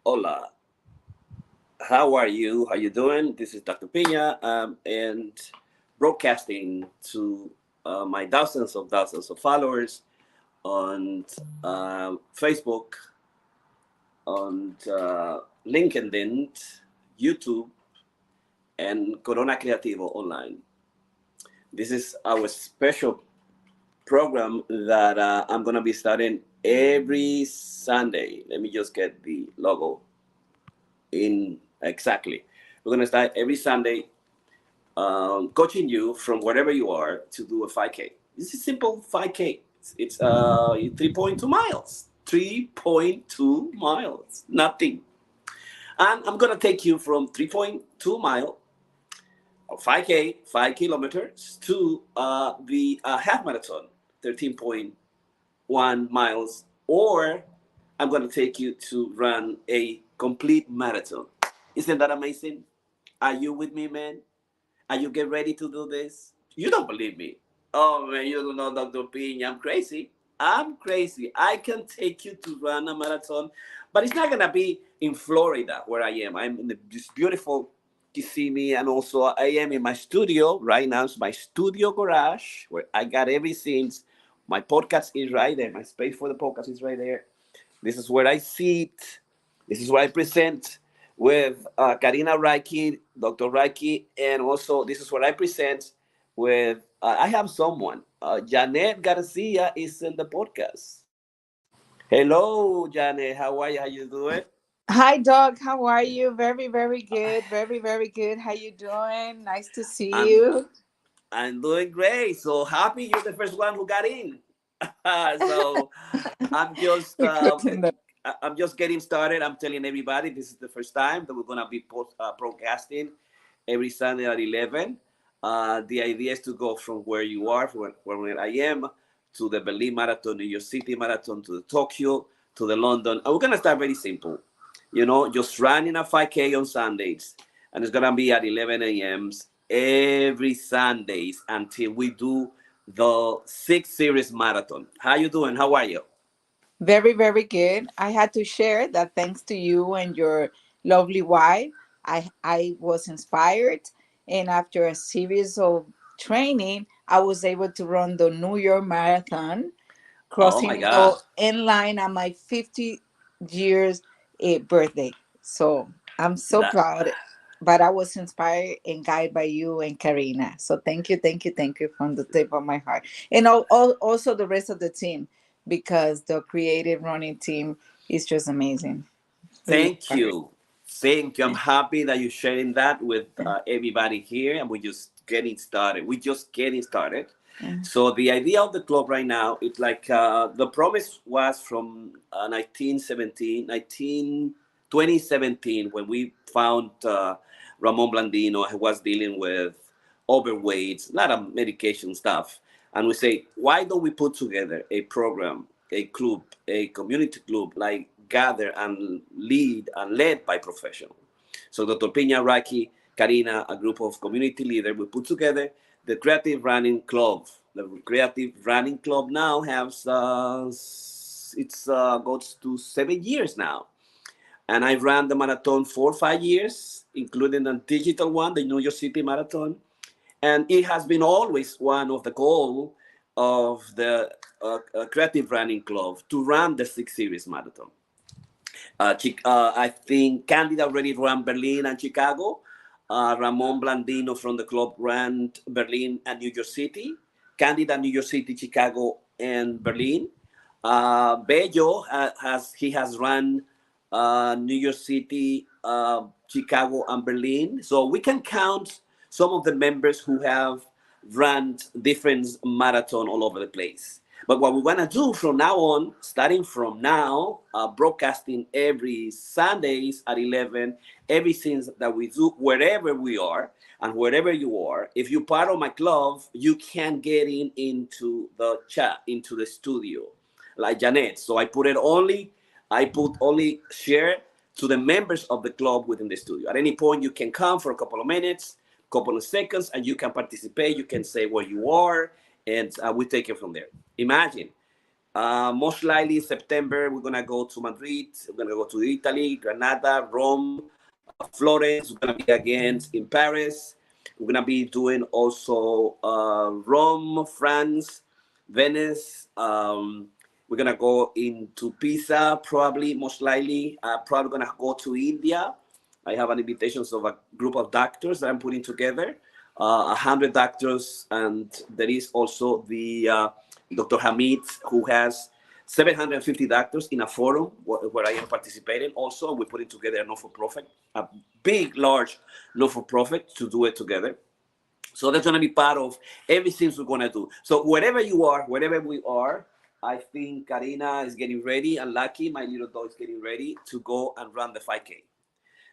Hola, how are you? How you doing? This is Dr. Piña, and broadcasting to my thousands of followers on Facebook, on LinkedIn, YouTube, and Corona Creativo online. This is our special program that I'm gonna be starting every Sunday. Let me just get the logo in exactly. We're gonna start every Sunday coaching you from wherever you are to do a 5K. This is simple 5K. It's 3.2 miles. 3.2 miles. Nothing. And I'm going to take you from 3.2 mile or 5K, 5 kilometers to the half marathon, 13.1 miles. Or I'm going to take you to run a complete marathon. Isn't that amazing? Are you with me, man? Are you get ready to do this? You don't believe me. Oh man, you don't know Dr. Pina. I'm crazy. I'm crazy. I can take you to run a marathon, but it's not gonna be in Florida where I am. I'm in this beautiful Kissimmee, and also I am in my studio right now. It's my studio garage where I got everything. My podcast is right there. My space for the podcast is right there. This is where I sit. This is where I present with Karina Reiki, Dr. Reiki, and also this is where I present with. I have someone. Janet Garcia is in the podcast. Hello, Janet. How are you? How you doing? Hi, Doug. How are you? Very, very good. Very, very good. How you doing? Nice to see I'm you. I'm doing great. So happy you're the first one who got in. So I'm just Good to know. I'm just getting started. I'm telling everybody this is the first time that we're gonna be broadcasting every Sunday at 11. The idea is to go from where you are, from where I am, to the Berlin Marathon, New York City Marathon, to the Tokyo, to the London. And we're gonna start very simple. Just running a 5K on Sundays, and it's gonna be at 11 a.m. every Sundays until we do the 6 series marathon. How you doing? How are you? Very, very good. I had to share that thanks to you and your lovely wife, I was inspired, and after a series of training, I was able to run the New York Marathon, Oh my crossing God. the end line on my 50 years birthday. So I'm so That proud. But I was inspired and guided by you and Karina. So thank you, thank you, thank you from the tip of my heart. And also the rest of the team, because the creative running team is just amazing. Really Thank proud. you. Thank you. I'm happy that you're sharing that with everybody here, and we're just getting started. We're just getting started. Mm. So the idea of the club right now, it's like the promise was from 1917, 2017, when we found Ramon Blandino, who was dealing with overweight, a lot of medication stuff. And we say, why don't we put together a program, a club, a community club, like gather and lead and led by professionals. So Dr. Piña, Raki, Karina, a group of community leaders, we put together the Creative Running Club. The Creative Running Club now has it's goes to 7 years now, and I ran the marathon for 5 years, including the digital one, the New York City Marathon, and it has been always one of the goal of the Creative Running Club to run the 6 series marathon. I think Candida already ran Berlin and Chicago. Ramon Blandino from the club ran Berlin and New York City. Candida, New York City, Chicago, and Berlin. Bello has run New York City, Chicago, and Berlin. So we can count some of the members who have run different marathon all over the place. But what we want to do from now on, starting from now, broadcasting every Sundays at 11, everything that we do wherever we are and wherever you are. If you're part of my club, you can get into the chat, into the studio, like Janet. So I put only share to the members of the club within the studio. At any point, you can come for a couple of minutes, couple of seconds, and you can participate. You can say where you are, and we take it from there. Imagine. Most likely September, we're gonna go to Madrid. We're gonna go to Italy, Granada, Rome, Florence. We're gonna be again in Paris. We're gonna be doing also Rome, France, Venice. We're gonna go into Pisa, probably, most likely. Probably gonna go to India. I have an invitation of a group of doctors that I'm putting together, 100 doctors, and there is also the Dr. Hamid, who has 750 doctors in a forum where I am participating. Also, we're putting together a non-for-profit, a big, large non-for-profit to do it together. So that's going to be part of everything we're going to do. So wherever you are, wherever we are, I think Karina is getting ready, and Lucky, my little dog, is getting ready to go and run the 5K.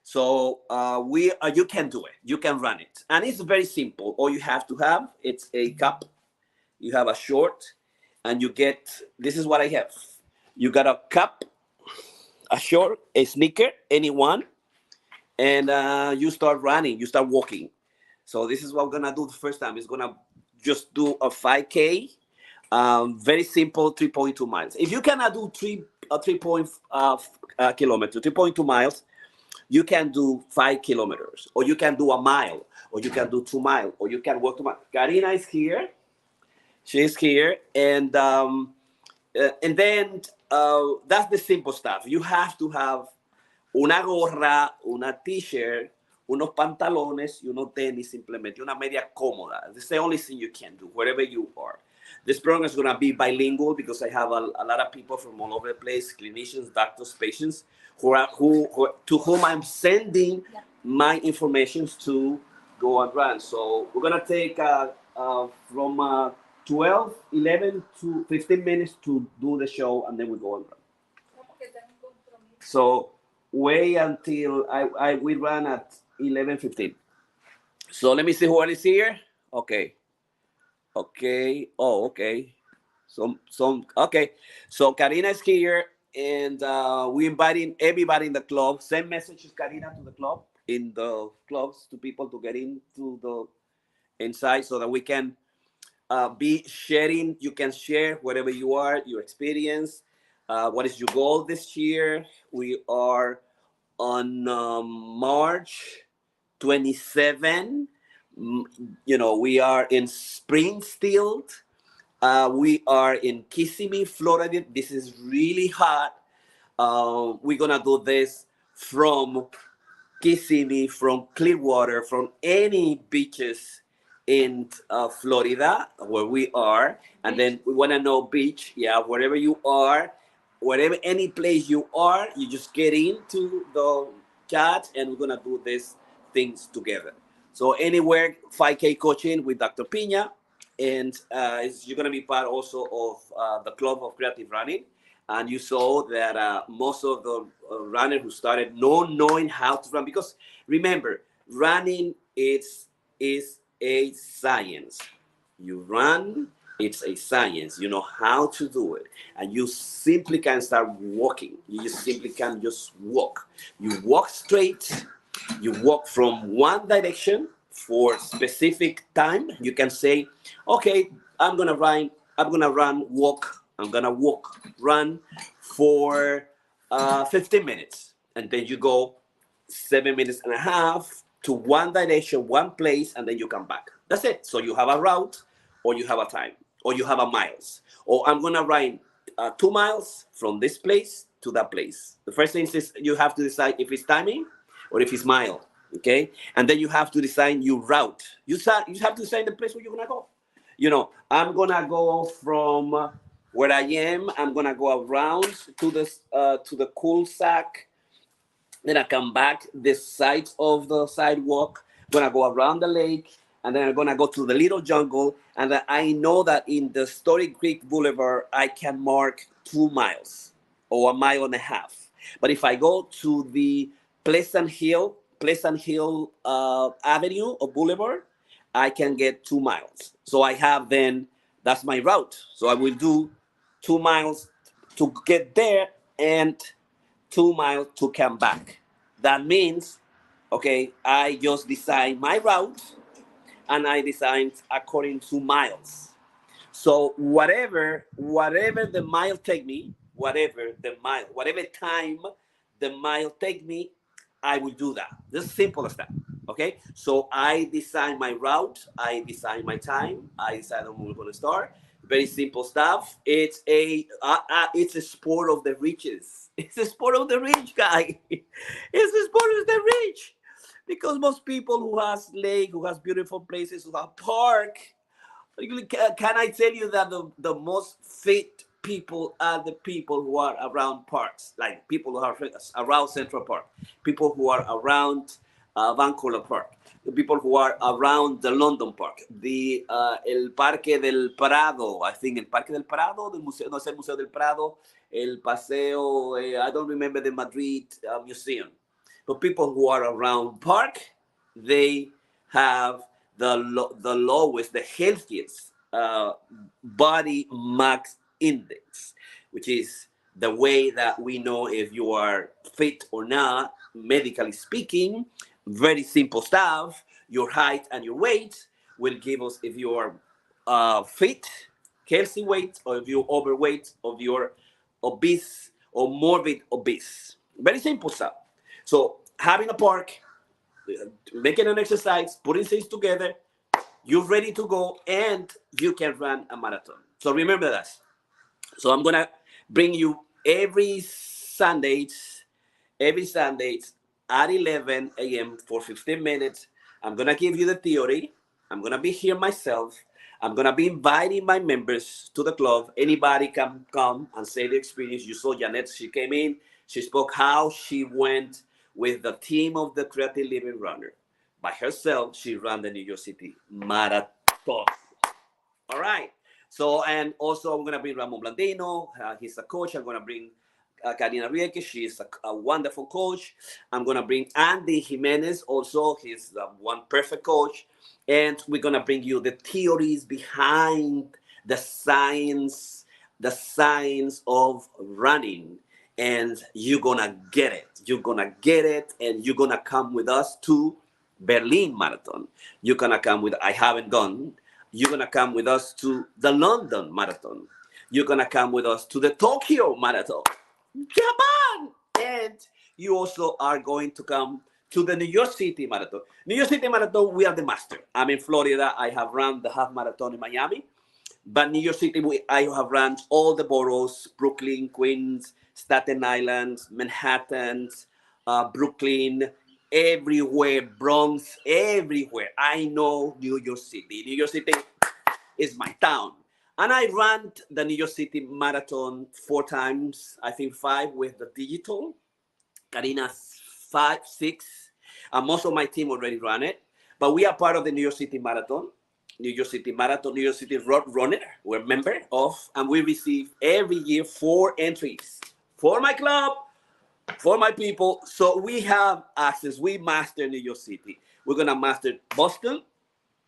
So you can do it. You can run it, and it's very simple. All you have to have, it's a cup. You have a short, and you get. This is what I have. You got a cup, a short, a sneaker, any one, and you start running. You start walking. So this is what we're gonna do the first time. It's gonna just do a 5K, very simple, 3.2 miles. If you cannot do 3 kilometers, 3.2 miles, you can do 5 kilometers, or you can do a mile, or you can do 2 miles, or you can walk 2 miles. Karina is here. She's here, and then that's the simple stuff. You have to have una gorra, una t-shirt, unos pantalones, y unos tenis, simplemente una media cómoda. That's the only thing you can do wherever you are. This program is going to be bilingual because I have a lot of people from all over the place, clinicians, doctors, patients, who to whom I'm sending my information to go and run. So we're going to take from 12, 11 to 15 minutes to do the show, and then we go and run. So wait until I will run at 11:15. So let me see who is here. Okay. Okay. Oh, okay. Okay. So Karina is here, and we're inviting everybody in the club. Send messages, Karina, to the club, in the clubs, to people to get into the inside, so that we can be sharing. You can share wherever you are, your experience. What is your goal this year? We are on March 27. We are in Springfield. We are in Kissimmee, Florida. This is really hot. We're gonna do this from Kissimmee, from Clearwater, from any beaches in Florida where we are, and then we want to know beach. Yeah, wherever you are, wherever any place you are, you just get into the chat, and we're gonna do these things together. So anywhere, 5K coaching with Dr. Piña, and you're gonna be part also of the Club of Creative Running. And you saw that most of the runners who started not knowing how to run, because remember, running is a science. You run, it's a science. You know how to do it, and you simply can start walking. You just simply can just walk. You walk straight. You walk from one direction for specific time. You can say, okay, I'm gonna run. I'm gonna run, walk. I'm gonna walk, run for 15 minutes, and then you go 7 minutes and a half to one direction, one place, and then you come back. That's it. So you have a route, or you have a time, or you have a miles, or I'm gonna run 2 miles from this place to that place. The first thing is you have to decide if it's timing or if it's mile. Okay, and then you have to design your route. You have to decide the place where you're gonna go. I'm gonna go from where I am. I'm gonna go around to the cul-de-sac. Then I come back this side of the sidewalk. Gonna go around the lake, and then I'm gonna go to the little jungle. And then I know that in the Story Creek Boulevard, I can mark 2 miles or a mile and a half. But if I go to the Pleasant Hill Avenue or Boulevard, I can get 2 miles. So I have then, that's my route. So I will do 2 miles to get there, and 2 miles to come back. That means, okay, I just design my route, and I designed according to miles. So whatever the mile take me, whatever time the mile take me, I will do that. Just simple as that. Okay. So I design my route. I design my time. I decide when we're going to start. Very simple stuff. It's a sport of the riches. It's a sport of the rich, guy. It's a sport of the rich, because most people who has lake, who has beautiful places, who have park, can I tell you that the most fit people are the people who are around parks, like people who are around Central Park, people who are around Vancouver Park, the people who are around the London Park, the el Parque del Prado, I think el Parque del Prado, del museo, no es el Museo del Prado, el Paseo, I don't remember the Madrid museum, but people who are around park, they have the lowest, the healthiest body mass index, which is the way that we know if you are fit or not, medically speaking. Very simple stuff. Your height and your weight will give us if you are fit, healthy weight, or if you're overweight, or if you're obese or morbid obese. Very simple stuff. So having a park, making an exercise, putting things together, you're ready to go, and you can run a marathon. So remember that. So I'm gonna bring you every Sundays at 11 a.m. for 15 minutes. I'm gonna give you the theory. I'm gonna be here myself. I'm gonna be inviting my members to the club. Anybody can come and say the experience. You saw Janet, she came in, she spoke how she went with the team of the Creative Living Runner. By herself, she ran the New York City Marathon. All right. So, and also I'm going to bring Ramon Blandino. He's a coach. I'm going to bring Karina Rieke. She's a wonderful coach. I'm going to bring Andy Jimenez also. He's one perfect coach. And we're going to bring you the theories behind the science of running. And you're going to get it. You're going to get it. And you're going to come with us to Berlin Marathon. You're going to come with, I haven't gone. You're going to come with us to the London Marathon. You're going to come with us to the Tokyo Marathon. Japan! And you also are going to come to the New York City Marathon. New York City Marathon, we are the master. I'm in Florida. I have run the half marathon in Miami. But New York City, I have run all the boroughs, Brooklyn, Queens, Staten Island, Manhattan, Brooklyn, everywhere, Bronx, everywhere. I know New York City. New York City is my town. And I ran the New York City Marathon 4 times, I think 5 with the digital. Karina 5, 6. Most of my team already ran it. But we are part of the New York City Marathon. New York City Marathon, New York City Road Runner. We're a member of, and we receive every year 4 entries for my club, for my people. So we have access. We master New York City. We're going to master Boston.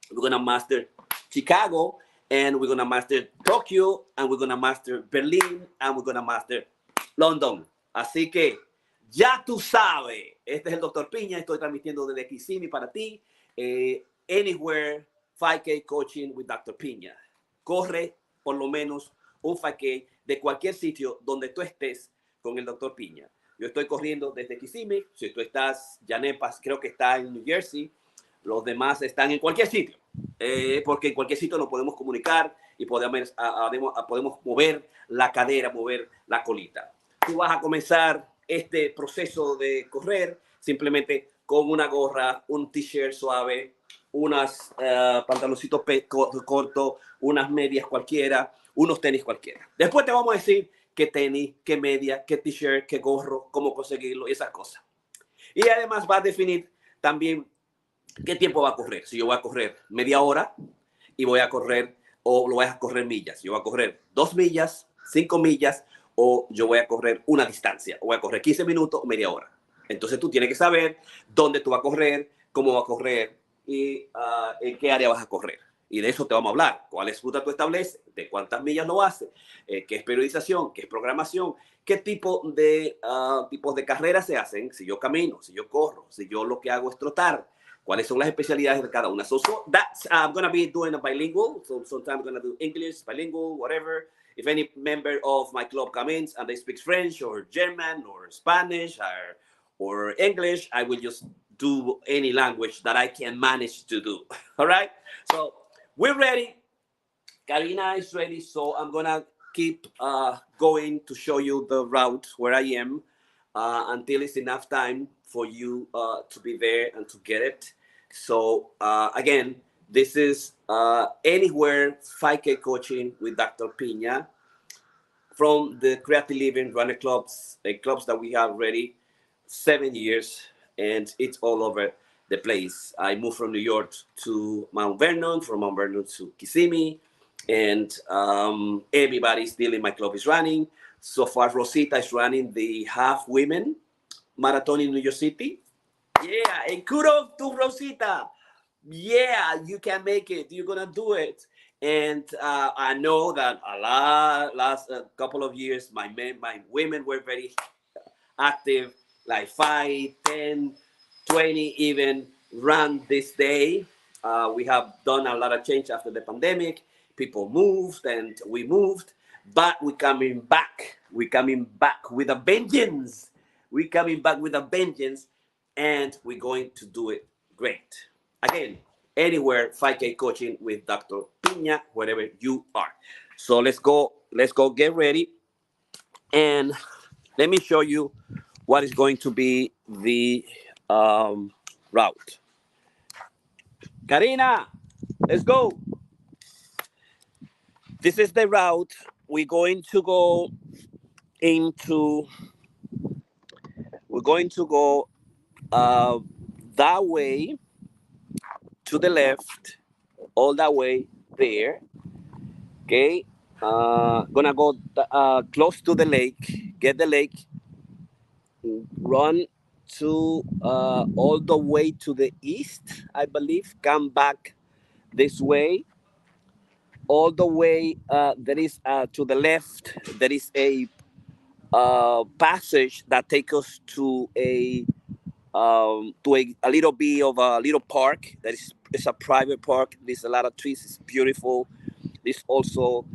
We're going to master Chicago. And we're going to master Tokyo. And we're going to master Berlin. And we're going to master London. Así que ya tú sabes. Este es el Dr. Piña. Estoy transmitiendo desde Kissimmee para ti. Anywhere 5K coaching with Dr. Piña. Corre por lo menos un 5K de cualquier sitio donde tú estés con el Dr. Piña. Yo estoy corriendo desde Kissimmee. Si tú estás, Yanepas, creo que está en New Jersey. Los demás están en cualquier sitio. Porque en cualquier sitio nos podemos comunicar y podemos mover la cadera, mover la colita. Tú vas a comenzar este proceso de correr simplemente con una gorra, un t-shirt suave, unos pantaloncitos cortos, unas medias cualquiera, unos tenis cualquiera. Después te vamos a decir qué tenis, qué media, qué t-shirt, qué gorro, cómo conseguirlo y esas cosas. Y además va a definir también qué tiempo va a correr. Si yo voy a correr media hora y voy a correr, o lo voy a correr millas. Yo voy a correr 2 millas, 5 millas, o yo voy a correr una distancia. O voy a correr 15 minutos o media hora. Entonces tú tienes que saber dónde tú vas a correr, cómo vas a correr y en qué área vas a correr. Y de eso te vamos a hablar. ¿Cuáles rutas tú estableces? ¿De cuántas millas lo haces? ¿Qué es periodización? ¿Qué es programación? ¿Qué tipo de tipos de carreras se hacen? Si yo camino, si yo corro, si yo lo que hago es trotar, cuáles son las especialidades de cada una. So that's I'm gonna be doing a bilingual. So sometimes I'm gonna do English, bilingual, whatever. If any member of my club comes in and they speak French or German or Spanish or English, I will just do any language that I can manage to do. All right. So we're ready. Karina is ready, so I'm gonna keep going to show you the route where I am until it's enough time for you to be there and to get it. So again, this is anywhere 5K coaching with Dr. Piña from the Creative Living Runner Clubs, clubs that we have already 7 years, and it's all over the place. I moved from New York to Mount Vernon, from Mount Vernon to Kissimmee, and everybody still in my club is running. So far, Rosita is running the half women marathon in New York City. Yeah, and kudos to Rosita. Yeah, you can make it. You're gonna do it. And I know that a lot last couple of years, my women were very active, like 5, 10, 20 even run this day. We have done a lot of change after the pandemic. People moved and we moved, but we're coming back. We're coming back with a vengeance. We're coming back with a vengeance, and we're going to do it great. Again, anywhere 5K coaching with Dr. Piña, wherever you are. So let's go get ready. And let me show you what is going to be the route. Karina, let's go. This is the route. We're going to go into, we're going to go uh, that way to the left, all that way there. Okay. Gonna go close to the lake, get the lake, run to all the way to the east, I believe. Come back this way, all the way. There is to the left. There is a passage that takes us to a little bit of a little park. That is, it's a private park. There's a lot of trees. It's beautiful. There's also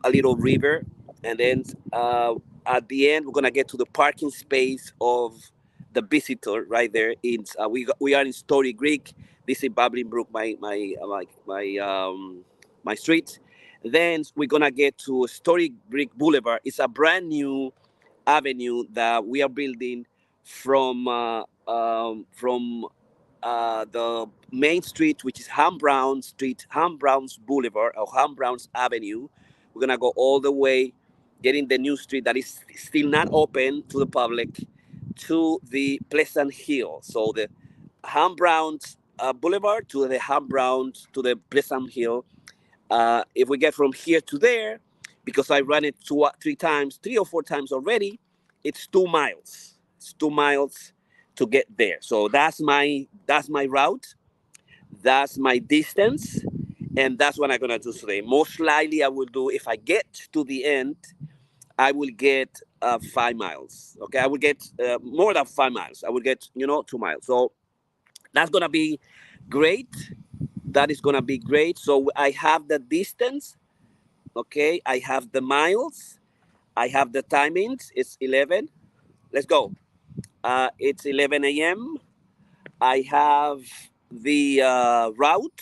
a little river, and then at the end we're gonna get to the parking space of the visitor right there. We are in Story Creek. This is Babbling Brook, my street. Then we're gonna get to Story Creek Boulevard. It's a brand new avenue that we are building from the main street, which is Ham Brown Street, Ham Brown's Boulevard, or Ham Brown's Avenue. We're gonna go all the way, getting the new street that is still not open to the public, to the Pleasant Hill. So the Ham Brown's Boulevard to the Ham Brown's to the Pleasant Hill. If we get from here to there, because I ran it 3 or 4 times already, it's 2 miles. It's 2 miles to get there. So that's my route. That's my distance, and that's what I'm gonna do today. Most likely, I will do, if I get to the end, I will get 5 miles. Okay, I will get more than 5 miles. I will get 2 miles. So that's gonna be great. That is gonna be great. So I have the distance. Okay, I have the miles. I have the timings. It's 11. Let's go. It's 11 a.m. I have the route.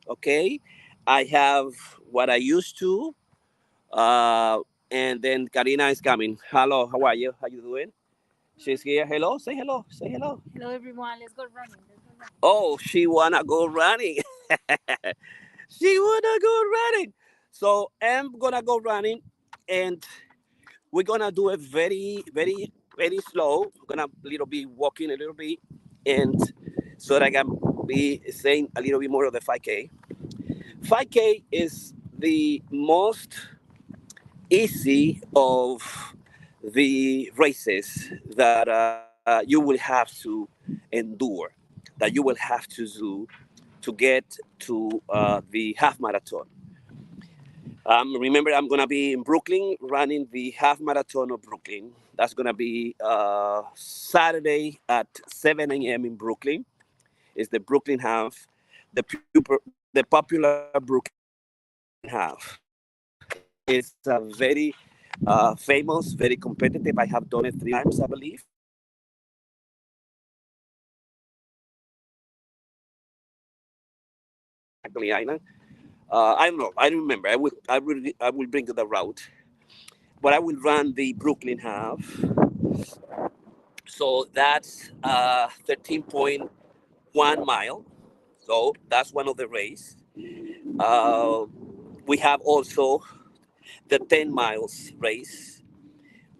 Okay, I have what I used to. Uh, and then Karina is coming. Hello, how are you? How you doing? She's here. Hello, say hello. Say hello. Hello, everyone. Let's go running. Oh, she wanna go running. She wanna go running. So I'm gonna go running, and we're gonna do it very, very, very slow. We're gonna little bit walking a little bit, and so that I can be saying a little bit more of the 5K. 5K is the most easy of the races that you will have to endure, that you will have to do to get to the half marathon. Remember, I'm going to be in Brooklyn running the half marathon of Brooklyn. That's going to be Saturday at 7 a.m. in Brooklyn. is the Brooklyn half, the popular Brooklyn half. It's very famous, very competitive. I have done it 3 times, I believe. Exactly, Island. I don't know. I don't remember. I will bring you the route, but I will run the Brooklyn half. So that's 13.1 mile. So that's one of the race. Uh, we have also the 10 miles race,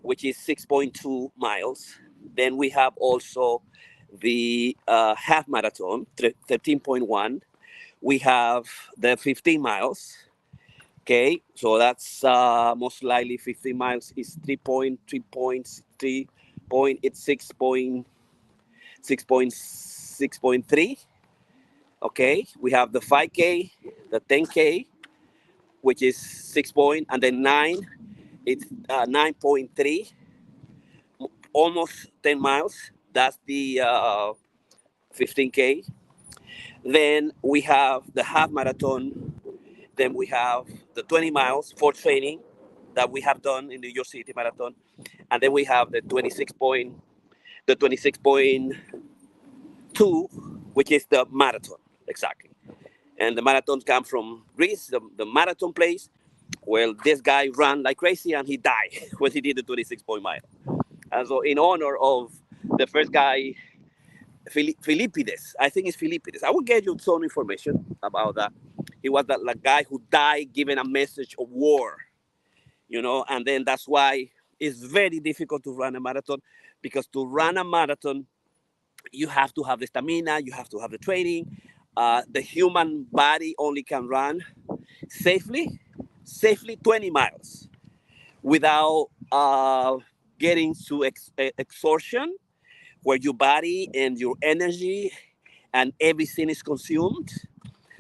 which is 6.2 miles. Then we have also the half marathon, 13.1. We have the 15 miles. Okay, so that's most likely 15 miles is 3.3. It's 6.3. Okay, we have the 5K, the 10K, which is 6 point, and then 9, it's 9.3, almost 10 miles. That's the 15K. Then we have the half marathon. Then we have the 20 miles for training that we have done in the New York City Marathon. And then we have the 26.2, which is the marathon, exactly. And the marathon come from Greece, the marathon place. Well, this guy ran like crazy and he died when he did the 26 mile. And so, in honor of the first guy, Philippides, I think it's Philippides. I will get you some information about that. He was that like, guy who died giving a message of war, and then that's why it's very difficult to run a marathon, because to run a marathon, you have to have the stamina, you have to have the training. The human body only can run safely 20 miles without getting to exhaustion, where your body and your energy and everything is consumed.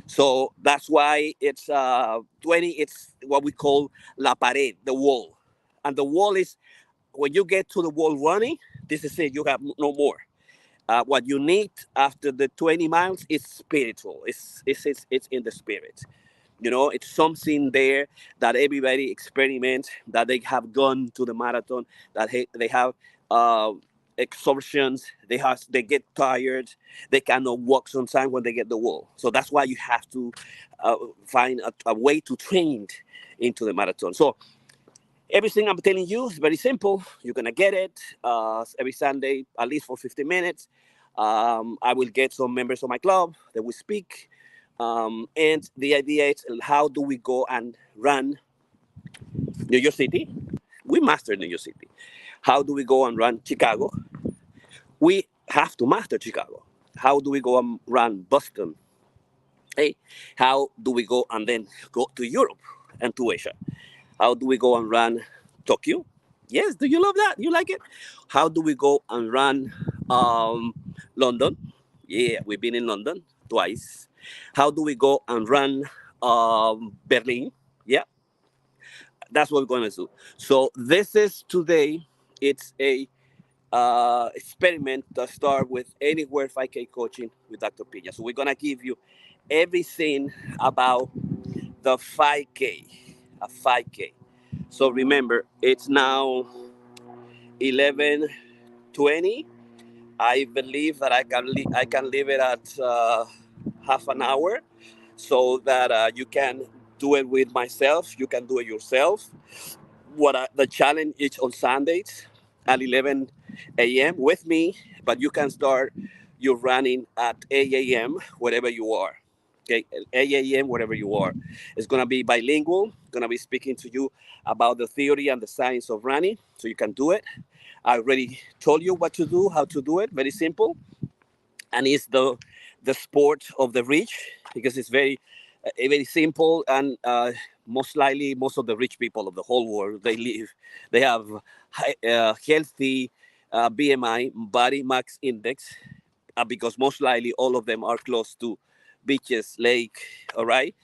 So that's why it's 20. It's what we call la pared, the wall, and the wall is when you get to the wall running. This is it. You have no more. What you need after the 20 miles is spiritual. It's in the spirit. It's something there that everybody experiments, that they have gone to the marathon, that they have uh, exhaustions, they get tired, they cannot walk sometimes when they get the wall. So that's why you have to uh, find a way to train into the marathon. So everything I'm telling you is very simple. You're gonna get it every Sunday, at least for 15 minutes. I will get some members of my club that will speak. And the idea is, how do we go and run New York City? We mastered New York City. How do we go and run Chicago? We have to master Chicago. How do we go and run Boston? Hey, how do we go and then go to Europe and to Asia? How do we go and run Tokyo? Yes, do you love that? You like it? How do we go and run London? Yeah, we've been in London twice. How do we go and run Berlin? Yeah, that's what we're going to do. So this is today. It's a experiment that start with anywhere 5K coaching with Dr. Piña. So we're going to give you everything about the 5K, a 5K. So remember, it's now 11:20. I believe that I can leave it at half an hour, so that you can do it with myself. You can do it yourself. The challenge is on Sundays at 11 a.m. with me, but you can start your running at 8 a.m. wherever you are. Okay, 8 a.m. wherever you are. It's gonna be bilingual. Gonna be speaking to you about the theory and the science of running, so you can do it. I already told you what to do, how to do it. Very simple, and it's the sport of the rich, because it's very simple, and most likely most of the rich people of the whole world, they have healthy BMI, body mass index, because most likely all of them are close to beaches, lake, all right,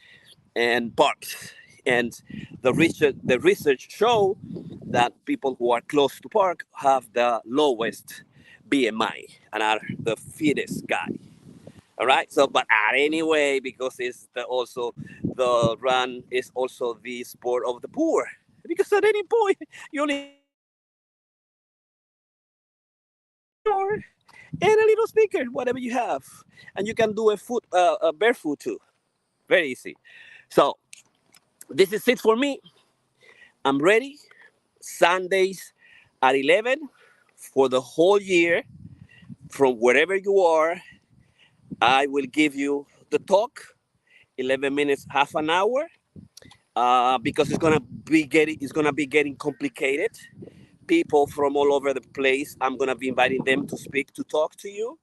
and parks. And the research show that people who are close to park have the lowest BMI and are the fittest guy. All right. So, but anyway, because it's also the run is also the sport of the poor. Because at any point you only have to buy a short and a little sneaker, whatever you have, and you can do a barefoot too. Very easy. So this is it for me. I'm ready. Sundays at 11 for the whole year from wherever you are. I will give you the talk, 11 minutes, half an hour, because it's gonna be getting complicated. People from all over the place. I'm gonna be inviting them to speak, to talk to you,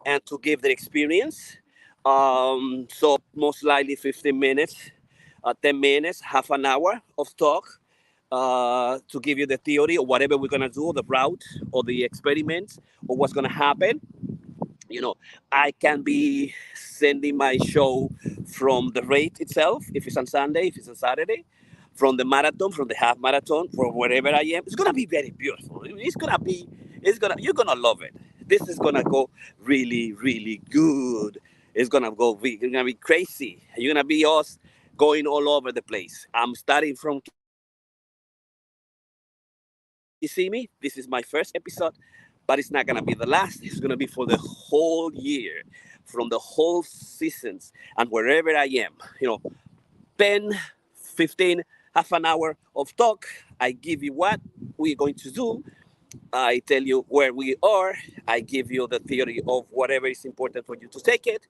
and to give their experience. So most likely 15 minutes, 10 minutes, half an hour of talk, to give you the theory or whatever we're gonna do, the route or the experiment or what's gonna happen. You know, I can be sending my show from the rate itself, if it's on Sunday, if it's on Saturday, from the marathon, from the half marathon, from wherever I am. It's gonna be very beautiful. You're gonna love it. This is gonna go really, really good. It's gonna be crazy. You're gonna be us going all over the place. I'm starting from you see me. This is my first episode, but it's not gonna be the last. It's gonna be for the whole year, from the whole seasons, and wherever I am. 10, 15, half an hour of talk. I give you what we're going to do. I tell you where we are. I give you the theory of whatever is important for you to take it.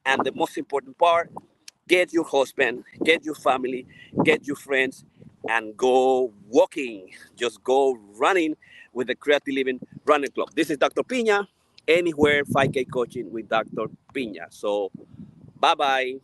And the most important part, get your husband, get your family, get your friends, and go walking. Just go running with the Creative Living Running Club. This is Dr. Piña. Anywhere 5K coaching with Dr. Piña. So, bye bye.